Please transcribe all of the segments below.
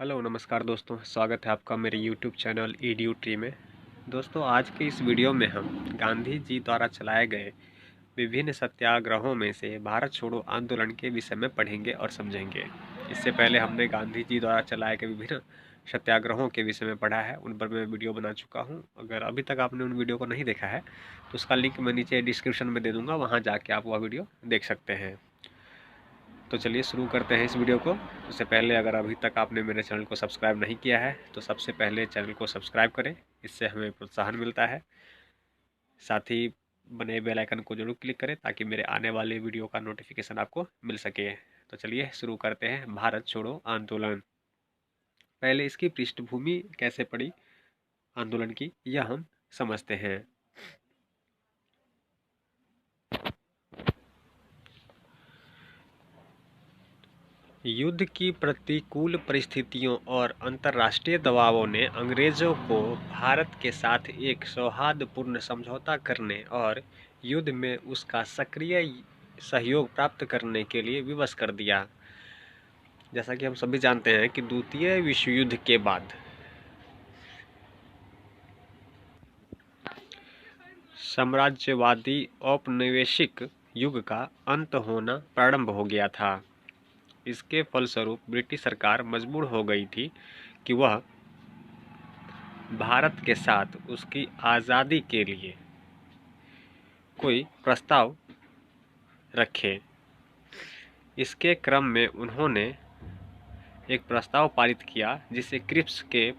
Hello नमस्कार दोस्तों, स्वागत है आपका मेरे YouTube चैनल EDU ट्री में। दोस्तों, आज के इस वीडियो में हम गांधी जी द्वारा चलाए गए विभिन्न सत्याग्रहों में से भारत छोड़ो आंदोलन के विषय में पढ़ेंगे और समझेंगे। इससे पहले हमने गांधी जी द्वारा चलाए गए विभिन्न सत्याग्रहों के विषय में पढ़ा है, उन पर मैं वीडियो बना चुका हूं। अगर अभी तक आपने उन वीडियो को नहीं देखा है तो उसका लिंक मैं नीचे डिस्क्रिप्शन में दे दूँगा, वहाँ जाके आप वह वीडियो देख सकते हैं। तो चलिए शुरू करते हैं इस वीडियो को। उससे पहले अगर अभी तक आपने मेरे चैनल को सब्सक्राइब नहीं किया है तो सबसे पहले चैनल को सब्सक्राइब करें, इससे हमें प्रोत्साहन मिलता है। साथ ही बने बेल आइकन को जरूर क्लिक करें ताकि मेरे आने वाले वीडियो का नोटिफिकेशन आपको मिल सके। तो चलिए शुरू करते हैं भारत छोड़ो आंदोलन। पहले इसकी पृष्ठभूमि कैसे पड़ी आंदोलन की, यह हम समझते हैं। युद्ध की प्रतिकूल परिस्थितियों और अंतर्राष्ट्रीय दबावों ने अंग्रेजों को भारत के साथ एक सौहार्दपूर्ण समझौता करने और युद्ध में उसका सक्रिय सहयोग प्राप्त करने के लिए विवश कर दिया। जैसा कि हम सभी जानते हैं कि द्वितीय विश्व युद्ध के बाद साम्राज्यवादी औपनिवेशिक युग का अंत होना प्रारंभ हो गया था। इसके फलस्वरूप ब्रिटिश सरकार मजबूर हो गई थी कि वह भारत के साथ उसकी आज़ादी के लिए कोई प्रस्ताव रखे। इसके क्रम में उन्होंने एक प्रस्ताव पारित किया जिसे क्रिप्स के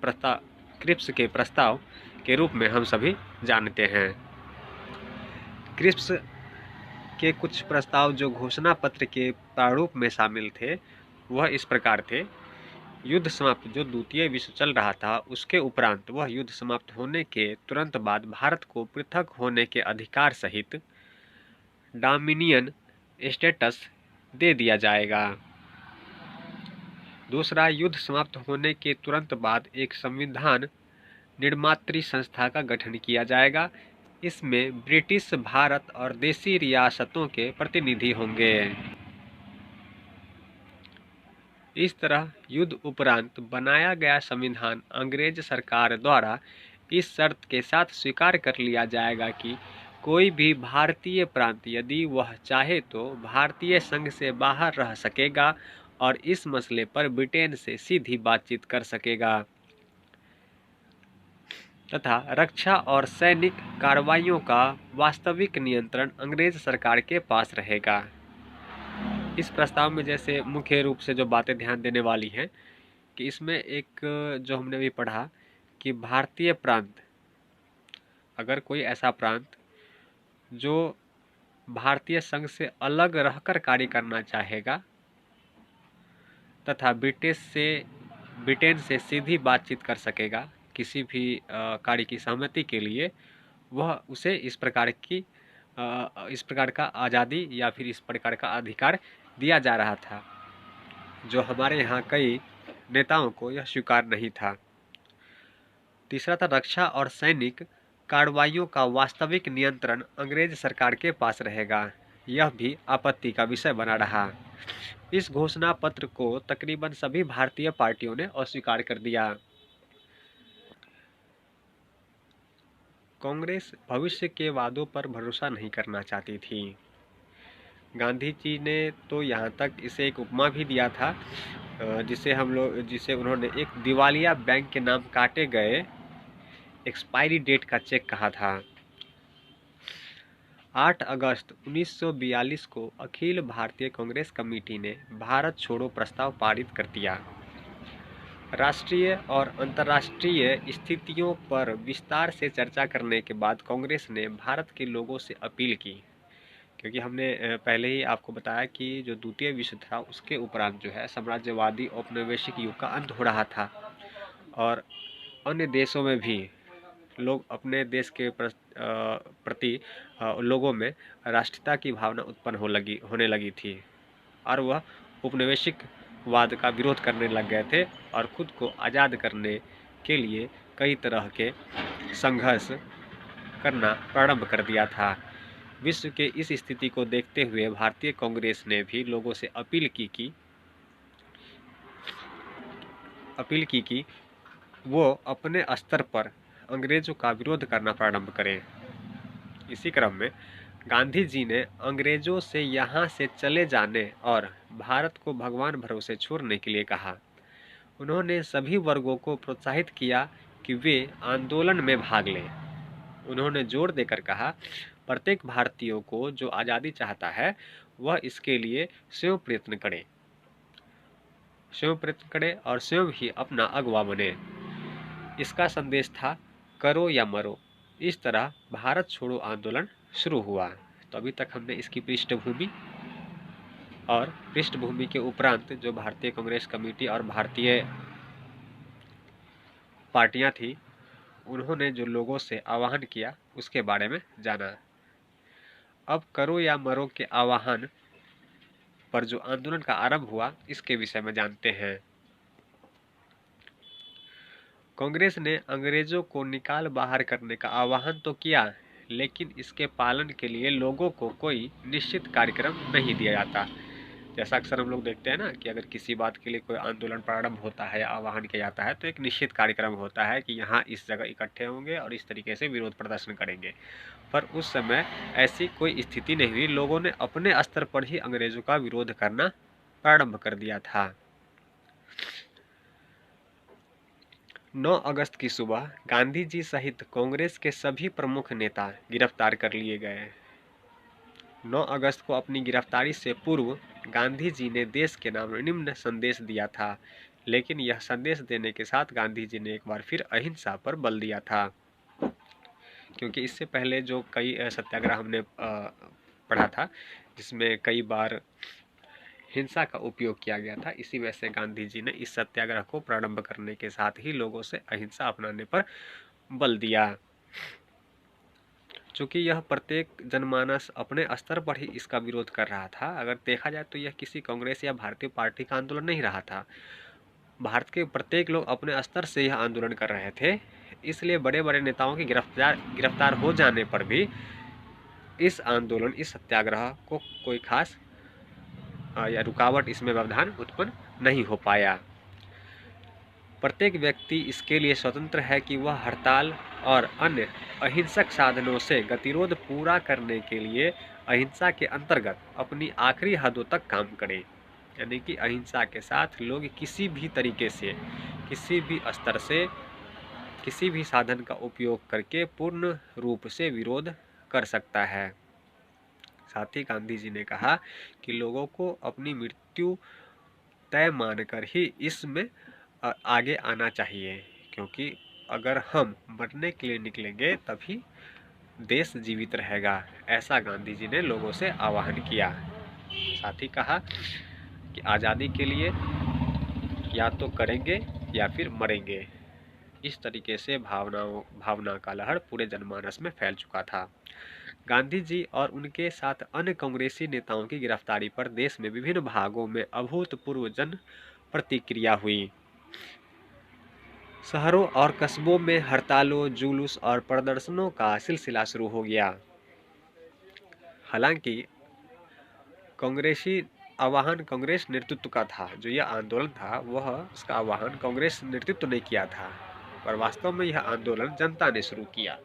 प्रस्ताव के रूप में हम सभी जानते हैं। क्रिप्स के कुछ प्रस्ताव जो घोषणा पत्र के प्रारूप में शामिल थे वह इस प्रकार थे। युद्ध समाप्त, जो द्वितीय विश्व चल रहा था उसके उपरांत वह युद्ध समाप्त होने के तुरंत बाद भारत को पृथक होने के अधिकार सहित डोमिनियन स्टेटस दे दिया जाएगा। दूसरा, युद्ध समाप्त होने के तुरंत बाद एक संविधान निर्मात्री संस्था का गठन किया जाएगा। इसमें ब्रिटिश, भारत और देशी रियासतों के प्रतिनिधि होंगे। इस तरह युद्ध उपरांत बनाया गया संविधान अंग्रेज सरकार द्वारा इस शर्त के साथ स्वीकार कर लिया जाएगा कि कोई भी भारतीय प्रांत यदि वह चाहे तो भारतीय संघ से बाहर रह सकेगा और इस मसले पर ब्रिटेन से सीधी बातचीत कर सकेगा तथा रक्षा और सैनिक कार्रवाइयों का वास्तविक नियंत्रण अंग्रेज सरकार के पास रहेगा। इस प्रस्ताव में जैसे मुख्य रूप से जो बातें ध्यान देने वाली हैं कि इसमें एक जो हमने भी पढ़ा कि भारतीय प्रांत, अगर कोई ऐसा प्रांत जो भारतीय संघ से अलग रहकर कार्य करना चाहेगा तथा ब्रिटेन से सीधी बातचीत कर सकेगा किसी भी कार्य की सहमति के लिए, वह उसे इस प्रकार का आज़ादी या फिर इस प्रकार का अधिकार दिया जा रहा था, जो हमारे यहाँ कई नेताओं को यह स्वीकार नहीं था। तीसरा था, रक्षा और सैनिक कार्रवाइयों का वास्तविक नियंत्रण अंग्रेज सरकार के पास रहेगा। यह भी आपत्ति का विषय बना रहा। इस घोषणा पत्र को तकरीबन सभी भारतीय पार्टियों ने अस्वीकार कर दिया। कांग्रेस भविष्य के वादों पर भरोसा नहीं करना चाहती थी। गांधी जी ने तो यहाँ तक इसे एक उपमा भी दिया था जिसे उन्होंने एक दिवालिया बैंक के नाम काटे गए एक्सपायरी डेट का चेक कहा था। 8 अगस्त 1942 को अखिल भारतीय कांग्रेस कमेटी ने भारत छोड़ो प्रस्ताव पारित कर दिया। राष्ट्रीय और अंतर्राष्ट्रीय स्थितियों पर विस्तार से चर्चा करने के बाद कांग्रेस ने भारत के लोगों से अपील की, क्योंकि हमने पहले ही आपको बताया कि जो द्वितीय विश्व था उसके उपरांत जो है साम्राज्यवादी औपनिवेशिक युग का अंत हो रहा था और अन्य देशों में भी लोग अपने देश के प्रति लोगों में राष्ट्रीयता की भावना उत्पन्न होने लगी थी और वह उपनिवेशिक वाद का विरोध करने लग गए थे और खुद को आज़ाद करने के लिए कई तरह के संघर्ष करना प्रारंभ कर दिया था। विश्व के इस स्थिति को देखते हुए भारतीय कांग्रेस ने भी लोगों से अपील की कि अपील की कि वो अपने स्तर पर अंग्रेजों का विरोध करना प्रारंभ करें। इसी क्रम में गांधी जी ने अंग्रेजों से यहाँ से चले जाने और भारत को भगवान भरोसे छोड़ने के लिए कहा। उन्होंने सभी वर्गों को प्रोत्साहित किया कि वे आंदोलन में भाग लें। उन्होंने जोर देकर कहा, प्रत्येक भारतीयों को जो आज़ादी चाहता है वह इसके लिए स्वयं प्रयत्न करे और स्वयं ही अपना अगवा बने। इसका संदेश था, करो या मरो। इस तरह भारत छोड़ो आंदोलन शुरू हुआ। तो अभी तक हमने इसकी पृष्ठभूमि के उपरांत जो भारतीय कांग्रेस कमेटी और भारतीय पार्टियां थी, उन्होंने जो लोगों से आह्वान किया उसके बारे में जाना। अब करो या मरो के आह्वान पर जो आंदोलन का आरंभ हुआ, इसके विषय में जानते हैं। कांग्रेस ने अंग्रेजों को निकाल बाहर करने का आह्वान तो किया, लेकिन इसके पालन के लिए लोगों को कोई निश्चित कार्यक्रम नहीं दिया जाता। जैसा अक्सर हम लोग देखते हैं ना कि अगर किसी बात के लिए कोई आंदोलन प्रारंभ होता है या आह्वान किया जाता है तो एक निश्चित कार्यक्रम होता है कि यहाँ इस जगह इकट्ठे होंगे और इस तरीके से विरोध प्रदर्शन करेंगे। पर उस समय ऐसी कोई स्थिति नहीं हुई। लोगों ने अपने स्तर पर ही अंग्रेजों का विरोध करना प्रारंभ कर दिया था। 9 अगस्त की सुबह गांधी जी सहित कांग्रेस के सभी प्रमुख नेता गिरफ्तार कर लिए गए। 9 अगस्त को अपनी गिरफ्तारी से पूर्व गांधी जी ने देश के नाम निम्न संदेश दिया था, लेकिन यह संदेश देने के साथ गांधी जी ने एक बार फिर अहिंसा पर बल दिया था। क्योंकि इससे पहले जो कई सत्याग्रह हमने पढ़ा था जिसमें कई बार हिंसा का उपयोग किया गया था, इसी वजह से गांधी जी ने इस सत्याग्रह को प्रारंभ करने के साथ ही लोगों से अहिंसा अपनाने पर बल दिया। चूँकि यह प्रत्येक जनमानस अपने स्तर पर ही इसका विरोध कर रहा था, अगर देखा जाए तो यह किसी कांग्रेस या भारतीय पार्टी का आंदोलन नहीं रहा था। भारत के प्रत्येक लोग अपने स्तर से यह आंदोलन कर रहे थे। इसलिए बड़े बड़े नेताओं के गिरफ्तार हो जाने पर भी इस आंदोलन, इस सत्याग्रह को कोई खास या रुकावट, इसमें व्यवधान उत्पन्न नहीं हो पाया। प्रत्येक व्यक्ति इसके लिए स्वतंत्र है कि वह हड़ताल और अन्य अहिंसक साधनों से गतिरोध पूरा करने के लिए अहिंसा के अंतर्गत अपनी आखिरी हदों तक काम करे। यानी कि अहिंसा के साथ लोग किसी भी तरीके से, किसी भी स्तर से, किसी भी साधन का उपयोग करके पूर्ण रूप से विरोध कर सकता है। साथ ही गांधी जी ने कहा कि लोगों को अपनी मृत्यु तय मानकर ही इसमें आगे आना चाहिए, क्योंकि अगर हम मरने के लिए निकलेंगे तभी देश जीवित रहेगा। ऐसा गांधी जी ने लोगों से आह्वान किया। साथ ही कहा कि आज़ादी के लिए या तो करेंगे या फिर मरेंगे। इस तरीके से भावना का लहर पूरे जनमानस में फैल चुका था। गांधी जी और उनके साथ अन्य कांग्रेसी नेताओं की गिरफ्तारी पर देश में विभिन्न भागों में अभूतपूर्व जन प्रतिक्रिया हुई। शहरों और कस्बों में हड़तालों, जुलूस और प्रदर्शनों का सिलसिला शुरू हो गया। हालांकि कांग्रेसी आह्वान कांग्रेस नेतृत्व का था। जो यह आंदोलन था वह उसका आह्वान कांग्रेस नेतृत्व ने किया था, पर वास्तव में यह आंदोलन जनता ने शुरू किया।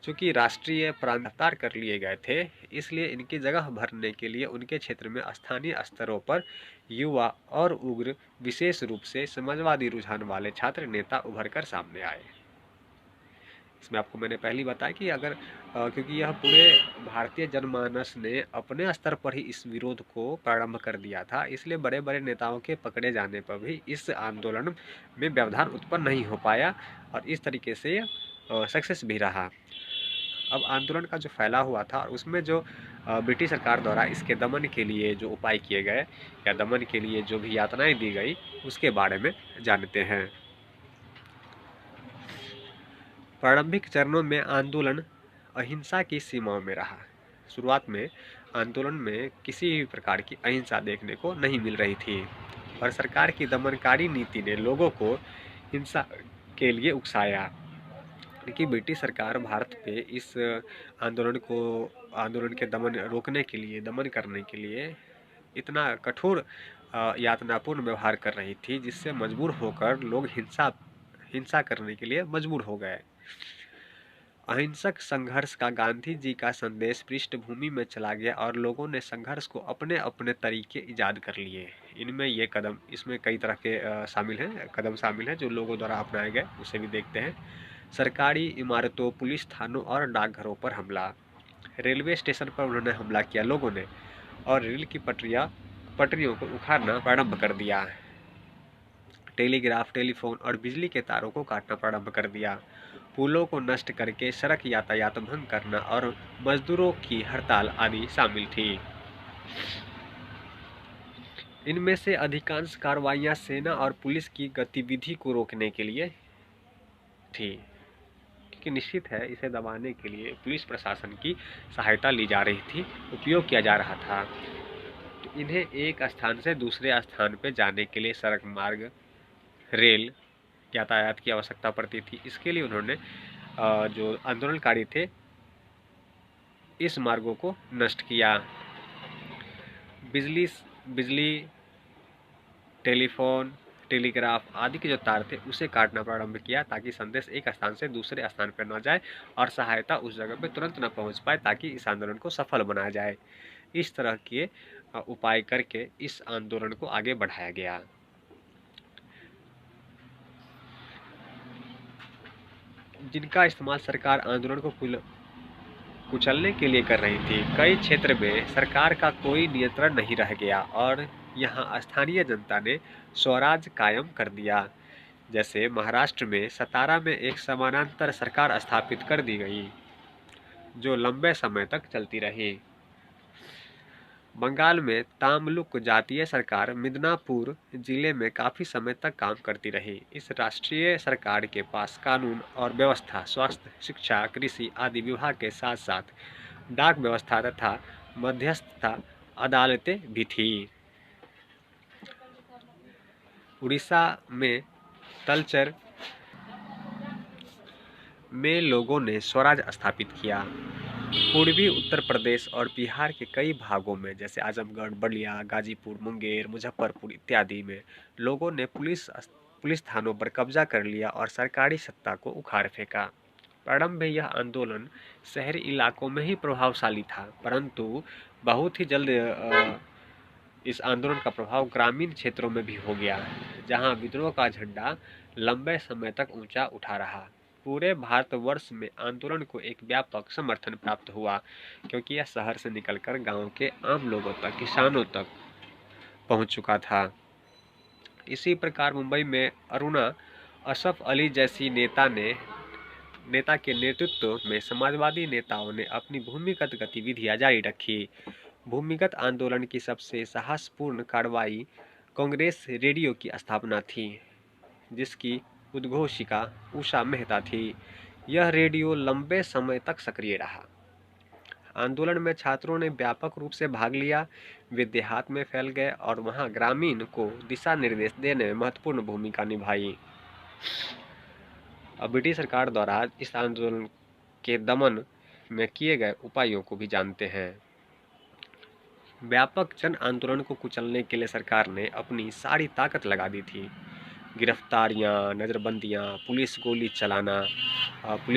चूँकि राष्ट्रीय प्रांत गिरफ्तार कर लिए गए थे, इसलिए इनकी जगह भरने के लिए उनके क्षेत्र में स्थानीय स्तरों पर युवा और उग्र, विशेष रूप से समाजवादी रुझान वाले छात्र नेता उभर कर सामने आए। इसमें आपको मैंने पहले बताया कि अगर क्योंकि यह पूरे भारतीय जनमानस ने अपने स्तर पर ही इस विरोध को प्रारंभ कर दिया था, इसलिए बड़े बड़े नेताओं के पकड़े जाने पर भी इस आंदोलन में व्यवधान उत्पन्न नहीं हो पाया और इस तरीके से सक्सेस भी रहा। अब आंदोलन का जो फैला हुआ था और उसमें जो ब्रिटिश सरकार द्वारा इसके दमन के लिए जो उपाय किए गए या दमन के लिए जो भी यातनाएं दी गई, उसके बारे में जानते हैं। प्रारंभिक चरणों में आंदोलन अहिंसा की सीमाओं में रहा। शुरुआत में आंदोलन में किसी भी प्रकार की अहिंसा देखने को नहीं मिल रही थी, पर सरकार की दमनकारी नीति ने लोगों को हिंसा के लिए उकसाया। कि ब्रिटिश सरकार भारत पे इस आंदोलन के दमन करने के लिए इतना कठोर यातनापूर्ण व्यवहार कर रही थी, जिससे मजबूर होकर लोग हिंसा करने के लिए मजबूर हो गए। अहिंसक संघर्ष का गांधी जी का संदेश पृष्ठभूमि में चला गया और लोगों ने संघर्ष को अपने अपने तरीके ईजाद कर लिए। इनमें ये कदम, इसमें कई तरह के कदम शामिल हैं जो लोगों द्वारा अपनाए गए, उसे भी देखते हैं। सरकारी इमारतों, पुलिस थानों और डाकघरों पर हमला। रेलवे स्टेशन पर उन्होंने हमला किया लोगों ने, और रेल की पटरियों को उखाड़ना प्रारंभ कर दिया। टेलीग्राफ, टेलीफोन और बिजली के तारों को काटना प्रारंभ कर दिया। पुलों को नष्ट करके सड़क यातायात भंग करना और मजदूरों की हड़ताल आदि शामिल थी। इनमें से अधिकांश कार्रवाइयां सेना और पुलिस की गतिविधि को रोकने के लिए थी, क्योंकि निश्चित है इसे दबाने के लिए पुलिस प्रशासन की सहायता ली जा रही थी, उपयोग किया जा रहा था। तो इन्हें एक स्थान से दूसरे स्थान पर जाने के लिए सड़क मार्ग, रेल यातायात की आवश्यकता पड़ती थी। इसके लिए उन्होंने जो आंदोलनकारी थे, इस मार्गों को नष्ट किया। बिजली, टेलीफोन, टेलीग्राफ आदि के जो तार थे उसे काटना प्रारंभ किया, ताकि संदेश एक स्थान से दूसरे स्थान पर न जाए और सहायता उस जगह पर तुरंत न पहुंच पाए, ताकि इस आंदोलन को सफल बनाया जाए। इस तरह के उपाय करके इस आंदोलन को आगे बढ़ाया गया। जिनका इस्तेमाल सरकार आंदोलन को कुचलने के लिए कर रही थी। कई क्षेत्र में सरकार का कोई नियंत्रण नहीं रह गया और यहाँ स्थानीय जनता ने स्वराज कायम कर दिया। जैसे महाराष्ट्र में सतारा में एक समानांतर सरकार स्थापित कर दी गई, जो लंबे समय तक चलती रही। बंगाल में तामलुक जातीय सरकार मिदनापुर जिले में काफी समय तक काम करती रही। इस राष्ट्रीय सरकार के पास कानून और व्यवस्था, स्वास्थ्य, शिक्षा, कृषि आदि विभाग के साथ साथ डाक व्यवस्था तथा मध्यस्थता अदालतें भी थी। उड़ीसा में तलचर में लोगों ने स्वराज स्थापित किया। पूर्वी उत्तर प्रदेश और बिहार के कई भागों में, जैसे आजमगढ़, बलिया, गाजीपुर, मुंगेर, मुजफ्फरपुर इत्यादि में लोगों ने पुलिस थानों पर कब्जा कर लिया और सरकारी सत्ता को उखाड़ फेंका। प्रारंभ में यह आंदोलन शहरी इलाकों में ही प्रभावशाली था, परंतु बहुत ही जल्द इस आंदोलन का प्रभाव ग्रामीण क्षेत्रों में भी हो गया, जहां विद्रोह का झंडा लंबे समय तक ऊंचा उठा रहा। पूरे भारतवर्ष में आंदोलन को एक व्यापक समर्थन प्राप्त हुआ, क्योंकि यह शहर से निकलकर गांव के आम लोगों तक, किसानों तक पहुंच चुका था। इसी प्रकार मुंबई में अरुणा असफ अली जैसी नेता के नेतृत्व में समाजवादी नेताओं ने अपनी भूमिगत गतिविधियां जारी रखी। भूमिगत आंदोलन की सबसे साहसपूर्ण कार्रवाई कांग्रेस रेडियो की स्थापना थी, जिसकी उद्घोषिका उषा मेहता थी। यह रेडियो लंबे समय तक सक्रिय रहा। आंदोलन में छात्रों ने व्यापक रूप से भाग लिया। वे देहात में फैल गए और वहां ग्रामीण को दिशा निर्देश देने में महत्वपूर्ण भूमिका निभाई। अब ब्रिटिश सरकार द्वारा इस आंदोलन के दमन में किए गए उपायों को भी जानते हैं। व्यापक जन आंदोलन को कुचलने के लिए सरकार ने अपनी सारी ताकत लगा दी थी। गिरफ्तारियां, नज़रबंदियां, पुलिस के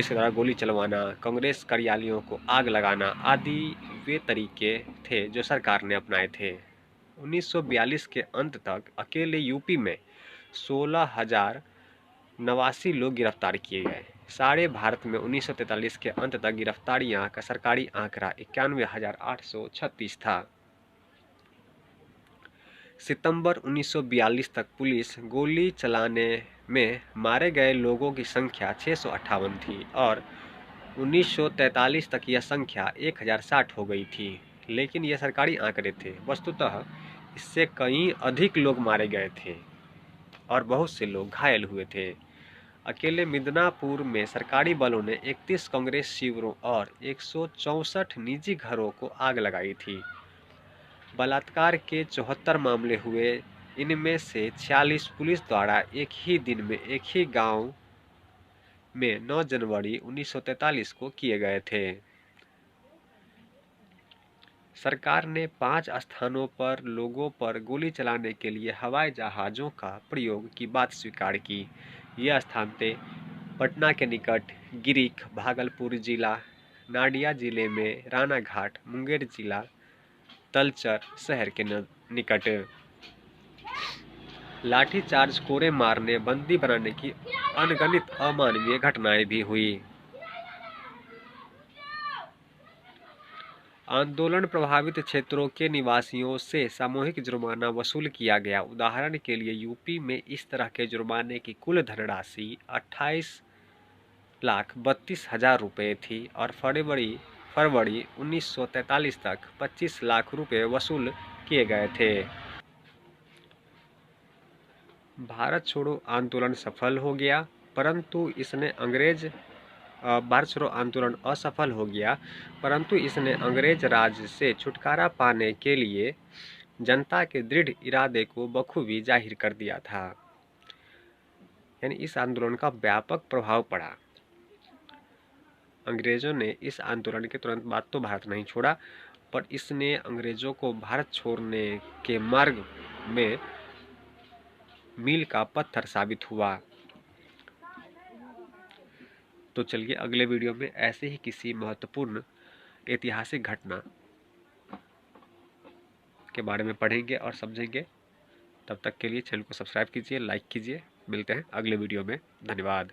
द्वारा गोली चलवाना, कांग्रेस कार्यालयों को आग लगाना आदि वे तरीके थे जो सरकार ने अपनाए थे। 1942 के अंत तक अकेले यूपी में 16,089 लोग गिरफ्तार किए गए। सारे भारत में 1943 के अंत तक गिरफ्तारियां का सरकारी आंकड़ा 91,836 था। सितंबर 1942 तक पुलिस गोली चलाने में मारे गए लोगों की संख्या 658 थी और 1943 तक यह संख्या 1060 हो गई थी। लेकिन ये सरकारी आंकड़े थे, वस्तुतः इससे कई अधिक लोग मारे गए थे और बहुत से लोग घायल हुए थे। अकेले मिदनापुर में सरकारी बलों ने 31 कांग्रेस शिविरों और 164 निजी घरों को आग लगाई थी। बलात्कार के 74 मामले हुए, इनमें से 46 पुलिस द्वारा एक ही दिन में एक ही गांव में 9 जनवरी 1943 को किए गए थे। सरकार ने 5 स्थानों पर लोगों पर गोली चलाने के लिए हवाई जहाज़ों का प्रयोग की बात स्वीकार की। ये स्थान थे पटना के निकट गिरिक, भागलपुर जिला, नाडिया जिले में रानाघाट, मुंगेर जिला तलचर शहर के निकट। लाठीचार्ज, कोड़े मारने, बंदी बनाने की अनगणित अमानवीय घटनाएं भी हुई। आंदोलन प्रभावित क्षेत्रों के निवासियों से सामूहिक जुर्माना वसूल किया गया। उदाहरण के लिए यूपी में इस तरह के जुर्माने की कुल धनराशि 28,32,000 रुपये थी और फरवरी 1943 तक 25 लाख रुपये वसूल किए गए थे। भारत छोड़ो आंदोलन सफल हो गया, परंतु इसने भारत छोड़ो आंदोलन असफल हो गया, परंतु इसने अंग्रेज राज से छुटकारा पाने के लिए जनता के दृढ़ इरादे को बखूबी जाहिर कर दिया था। यानी इस आंदोलन का व्यापक प्रभाव पड़ा। अंग्रेजों ने इस आंदोलन के तुरंत बाद तो भारत नहीं छोड़ा, पर इसने अंग्रेजों को भारत छोड़ने के मार्ग में मील का पत्थर साबित हुआ। तो चलिए अगले वीडियो में ऐसे ही किसी महत्वपूर्ण ऐतिहासिक घटना के बारे में पढ़ेंगे और समझेंगे। तब तक के लिए चैनल को सब्सक्राइब कीजिए, लाइक कीजिए। मिलते हैं अगले वीडियो में। धन्यवाद।